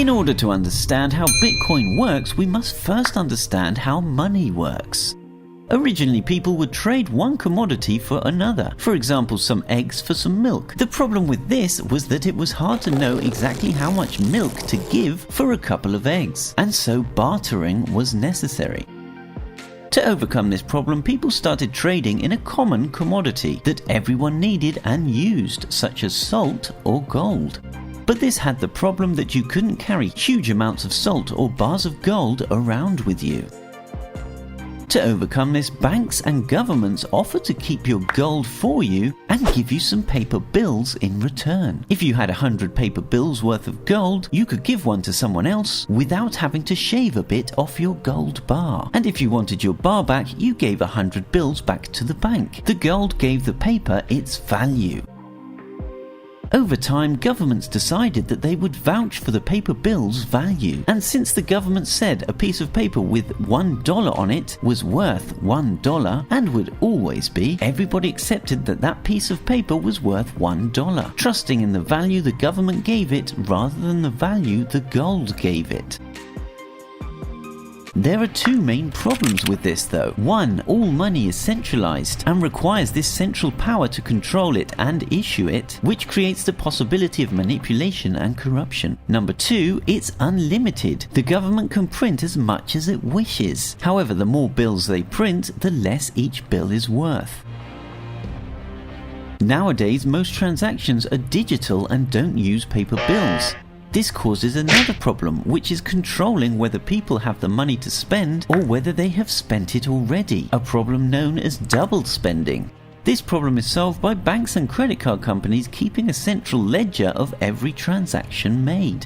In order to understand how Bitcoin works, we must first understand how money works. Originally, people would trade one commodity for another, for example some eggs for some milk. The problem with this was that it was hard to know exactly how much milk to give for a couple of eggs, and so bartering was necessary. To overcome this problem, people started trading in a common commodity that everyone needed and used, such as salt or gold. But this had the problem that you couldn't carry huge amounts of salt or bars of gold around with you. To overcome this, banks and governments offered to keep your gold for you and give you some paper bills in return. If you had 100 paper bills worth of gold, you could give one to someone else without having to shave a bit off your gold bar. And if you wanted your bar back, you gave 100 bills back to the bank. The gold gave the paper its value. Over time, governments decided that they would vouch for the paper bill's value. And since the government said a piece of paper with $1 on it was worth $1 and would always be, everybody accepted that that piece of paper was worth $1, trusting in the value the government gave it rather than the value the gold gave it. There are two main problems with this though. One, all money is centralized and requires this central power to control it and issue it, which creates the possibility of manipulation and corruption. Number two, it's unlimited. The government can print as much as it wishes. However, the more bills they print, the less each bill is worth. Nowadays, most transactions are digital and don't use paper bills. This causes another problem, which is controlling whether people have the money to spend or whether they have spent it already, a problem known as double spending. This problem is solved by banks and credit card companies keeping a central ledger of every transaction made.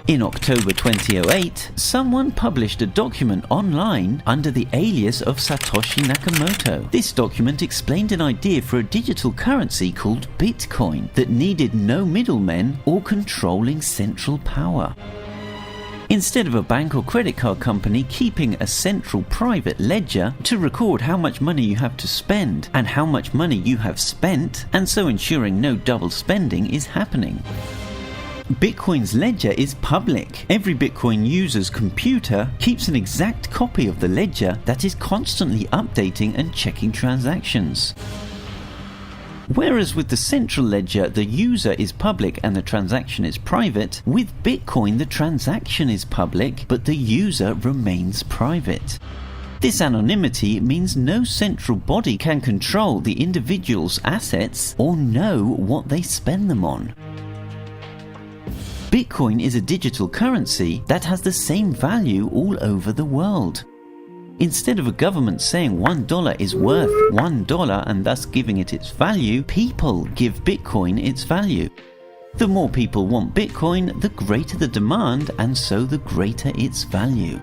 In October 2008, someone published a document online under the alias of Satoshi Nakamoto. This document explained an idea for a digital currency called Bitcoin that needed no middlemen or controlling central power. Instead of a bank or credit card company keeping a central private ledger to record how much money you have to spend and how much money you have spent, and so ensuring no double spending is happening. Bitcoin's ledger is public. Every Bitcoin user's computer keeps an exact copy of the ledger that is constantly updating and checking transactions. Whereas with the central ledger, the user is public and the transaction is private, with Bitcoin the transaction is public but the user remains private. This anonymity means no central body can control the individual's assets or know what they spend them on. Bitcoin is a digital currency that has the same value all over the world. Instead of a government saying $1 is worth $1 and thus giving it its value, people give Bitcoin its value. The more people want Bitcoin, the greater the demand and so the greater its value.